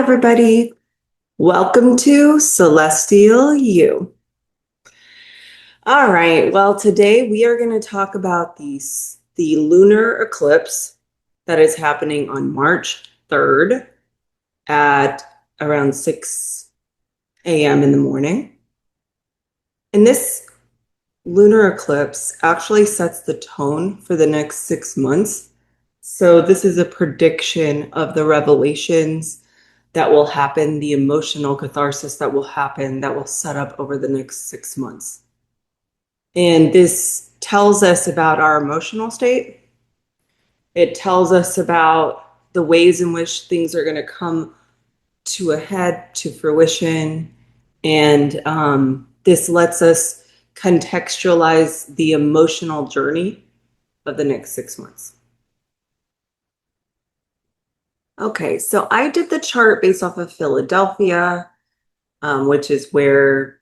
everybody. Welcome to Celestial You. All right, well, today we are going to talk about the lunar eclipse that is happening on March 3rd at around 6 a.m. in the morning. And this lunar eclipse actually sets the tone for the next 6 months. So this is a prediction of the revelations that will happen, the emotional catharsis that will happen, that will set up over the next 6 months. And this tells us about our emotional state. It tells us about the ways in which things are going to come to a head, to fruition. And this lets us contextualize the emotional journey of the next 6 months. Okay, so I did the chart based off of Philadelphia, which is where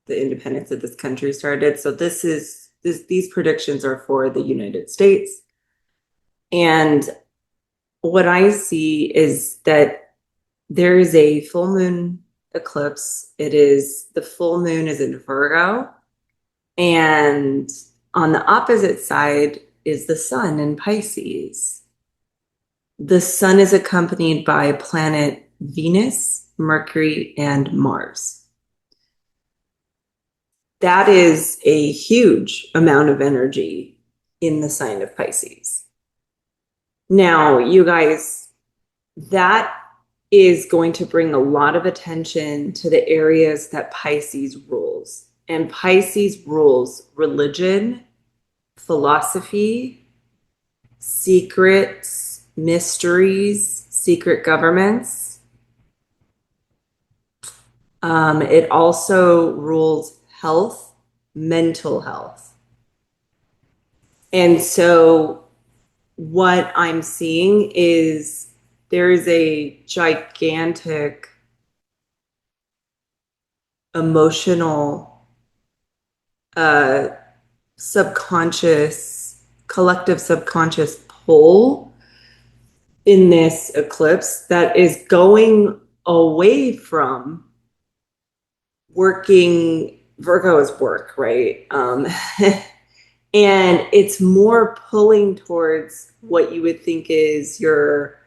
the independence of this country started. So these predictions are for the United States. And what I see is that there is a full moon eclipse. The full moon is in Virgo. And on the opposite side is the sun in Pisces. The sun is accompanied by planet Venus, Mercury, and Mars. That is a huge amount of energy in the sign of Pisces. Now, you guys, that is going to bring a lot of attention to the areas that Pisces rules. And Pisces rules religion, philosophy, secrets, mysteries, secret governments. It also rules health, mental health. And so what I'm seeing is there is a gigantic emotional, collective subconscious pull in this eclipse that is going away from working. Virgo is work, right? And it's more pulling towards what you would think is your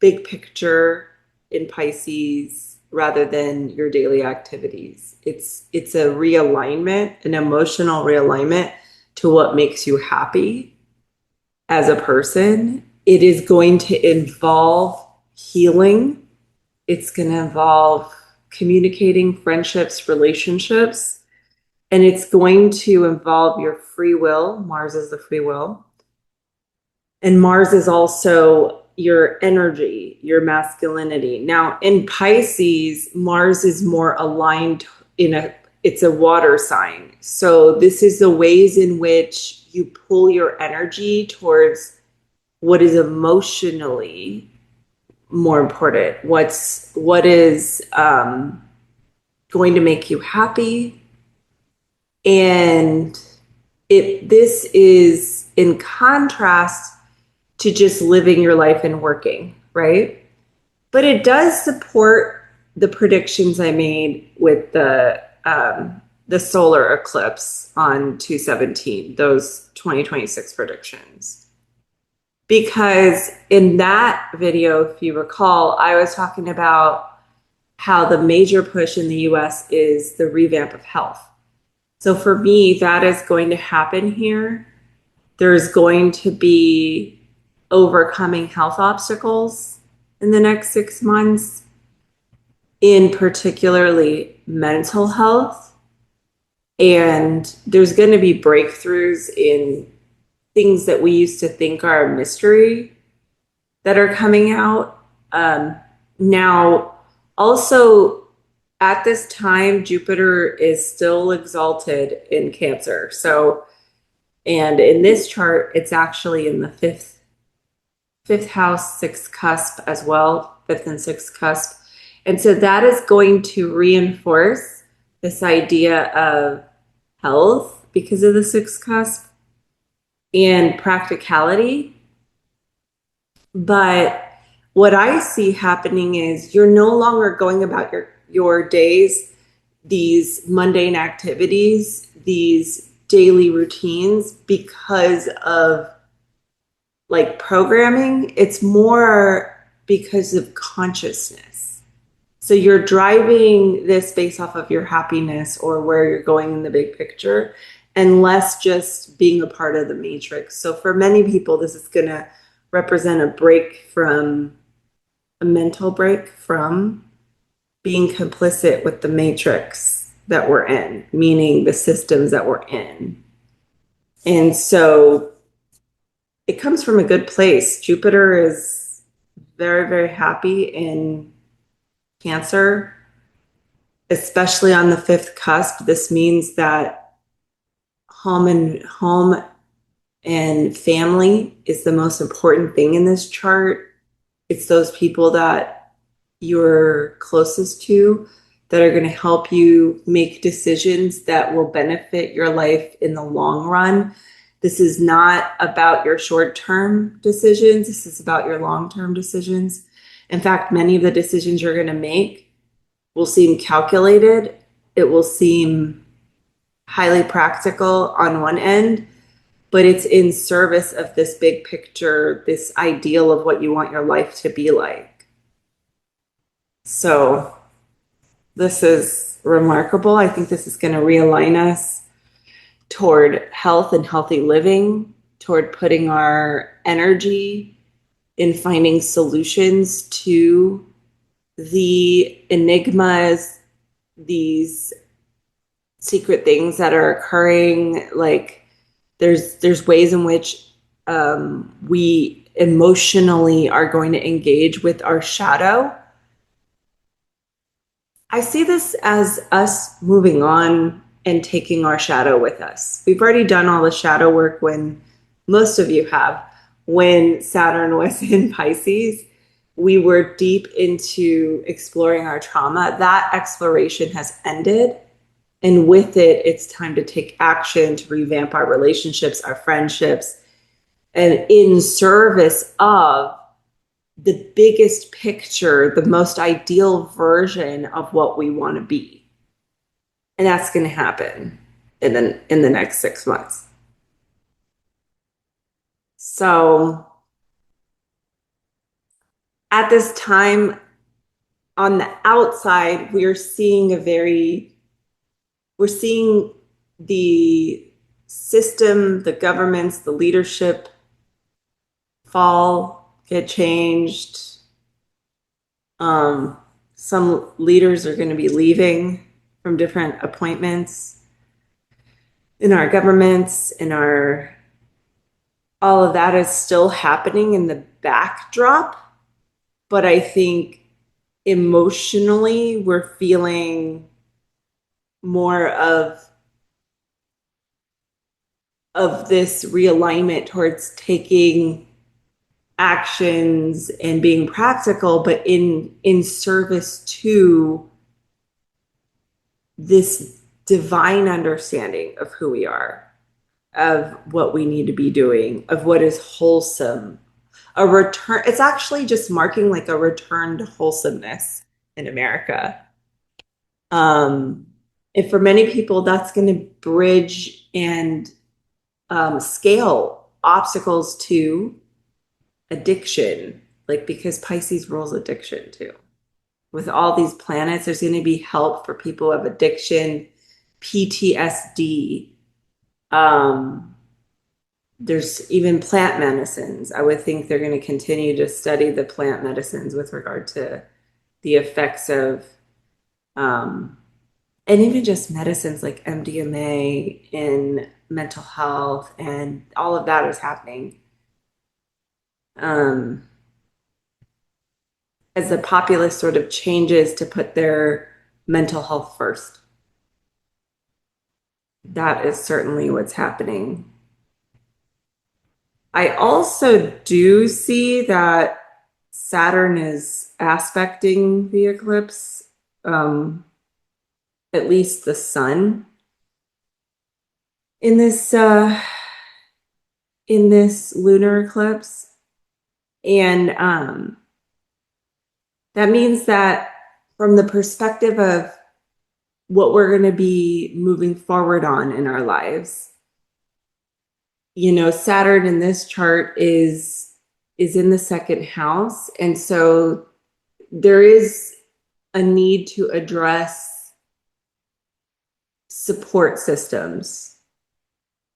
big picture in Pisces rather than your daily activities. It's a realignment, an emotional realignment to what makes you happy as a person. It is going to involve healing. It's going to involve communicating, friendships, relationships. And it's going to involve your free will. Mars is the free will. And Mars is also your energy, your masculinity. Now, in Pisces, Mars is more aligned it's a water sign. So this is the ways in which you pull your energy towards what is emotionally more important. What is going to make you happy. And this is in contrast to just living your life and working, right? But it does support the predictions I made with the solar eclipse on 2/17, those 2026 predictions. Because in that video, if you recall, I was talking about how the major push in the US is the revamp of health. So for me, that is going to happen here. There's going to be overcoming health obstacles in the next 6 months, in particularly mental health. And there's going to be breakthroughs in things that we used to think are a mystery that are coming out. Now, also, at this time, Jupiter is still exalted in Cancer. So, and in this chart, it's actually in the fifth house, sixth cusp as well, fifth and sixth cusp. And so that is going to reinforce this idea of health because of the sixth cusp and practicality. But what I see happening is you're no longer going about your days, these mundane activities, these daily routines because of like programming. It's more because of consciousness. So you're driving this based off of your happiness or where you're going in the big picture, and less just being a part of the matrix. So for many people, this is going to represent a mental break from being complicit with the matrix that we're in, meaning the systems that we're in. And so it comes from a good place. Jupiter is very, very happy in Cancer, especially on the fifth cusp. This means that home and family is the most important thing in this chart. It's those people that you're closest to that are going to help you make decisions that will benefit your life in the long run. This is not about your short-term decisions. This is about your long-term decisions. In fact, many of the decisions you're going to make will seem calculated. It will seem highly practical on one end, but it's in service of this big picture, this ideal of what you want your life to be like. So this is remarkable. I think this is going to realign us toward health and healthy living, toward putting our energy in finding solutions to the enigmas, these secret things that are occurring. Like there's ways in which we emotionally are going to engage with our shadow. I see this as us moving on and taking our shadow with us. We've already done all the shadow work when most of you have. When Saturn was in Pisces, we were deep into exploring our trauma. That exploration has ended. And with it, it's time to take action to revamp our relationships, our friendships, and in service of the biggest picture, the most ideal version of what we want to be. And that's going to happen in the next 6 months. So at this time, on the outside, we're seeing the system, the governments, the leadership fall, get changed. Some leaders are going to be leaving from different appointments in our governments, all of that is still happening in the backdrop. But I think emotionally, we're feeling more of this realignment towards taking actions and being practical, but in service to this divine understanding of who we are, of what we need to be doing, of what is wholesome. A return, it's actually just marking like a return to wholesomeness in America. And for many people, that's going to bridge and scale obstacles to addiction, like because Pisces rules addiction too. With all these planets, there's going to be help for people who have addiction, PTSD. There's even plant medicines. I would think they're going to continue to study the plant medicines with regard to the effects of, and even just medicines like MDMA in mental health, and all of that is happening. As the populace sort of changes to put their mental health first. That is certainly what's happening. I also do see that Saturn is aspecting the eclipse, at least the sun in this lunar eclipse. And That means that from the perspective of what we're going to be moving forward on in our lives, Saturn in this chart is in the second house, and so there is a need to address support systems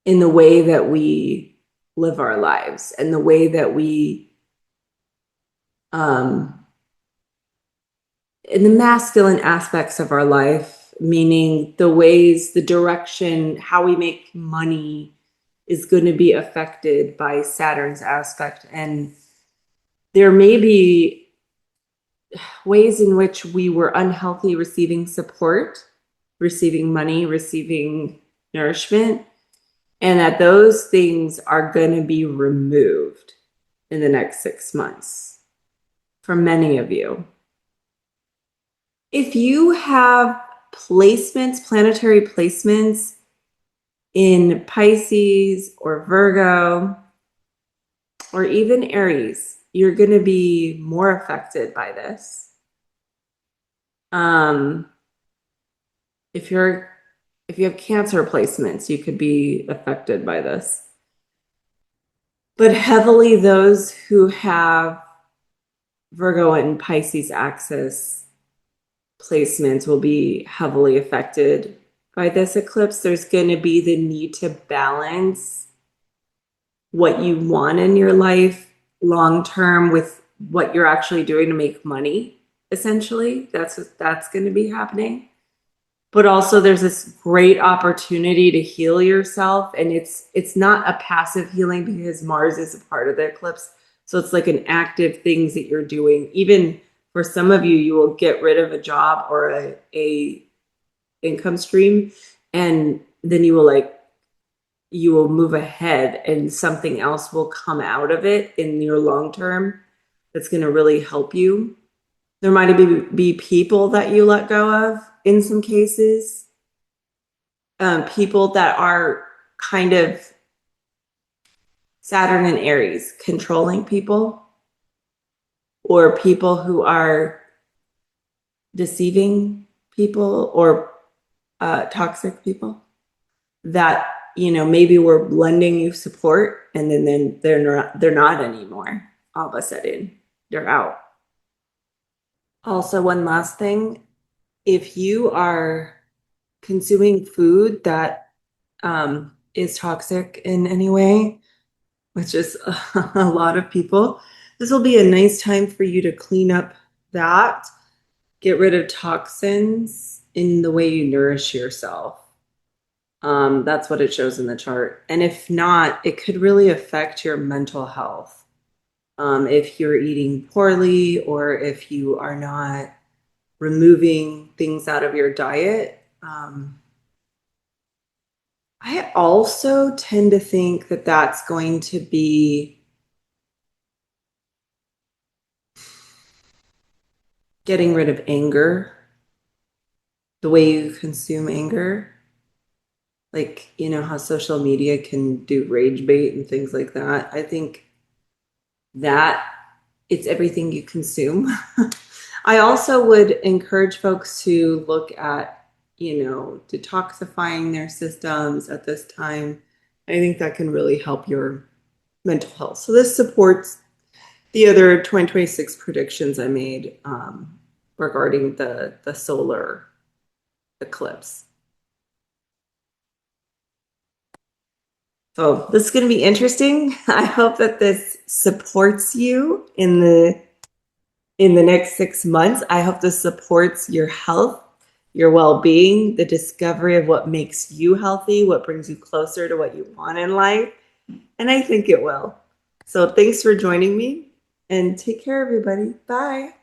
in the way that we live our lives and the way that we in the masculine aspects of our life, meaning the ways, the direction, how we make money is going to be affected by Saturn's aspect. And there may be ways in which we were unhealthy receiving support, receiving money, receiving nourishment, and that those things are going to be removed in the next 6 months for many of you. If you have placements, planetary placements in Pisces or Virgo or even Aries, you're going to be more affected by this. If you have Cancer placements, you could be affected by this. But heavily those who have Virgo and Pisces axis placements will be heavily affected by this eclipse. There's going to be the need to balance what you want in your life long term with what you're actually doing to make money. Essentially, that's going to be happening. But also there's this great opportunity to heal yourself, and it's not a passive healing because Mars is a part of the eclipse. So it's like an active things that you're doing. Even for some of you, you will get rid of a job or a income stream, and then you will move ahead and something else will come out of it in your long term that's going to really help you. There might be people that you let go of in some cases, people that are kind of Saturn and Aries controlling people, or people who are deceiving people or toxic people that maybe were lending you support, and then they're not anymore. All of a sudden they're out. Also, one last thing, if you are consuming food that is toxic in any way, which is a lot of people, this will be a nice time for you to clean up that, get rid of toxins in the way you nourish yourself. That's what it shows in the chart. And if not, it could really affect your mental health. If you're eating poorly, or if you are not removing things out of your diet. I also tend to think that that's going to be getting rid of anger, the way you consume anger. Like, how social media can do rage bait and things like that. I think that it's everything you consume. I also would encourage folks to look at, detoxifying their systems at this time. I think that can really help your mental health. So this supports the other 2026 predictions I made regarding the solar eclipse. So this is going to be interesting. I hope that this supports you in the next 6 months. I hope this supports your health, your well-being, the discovery of what makes you healthy, what brings you closer to what you want in life. And I think it will. So thanks for joining me, and take care, everybody. Bye.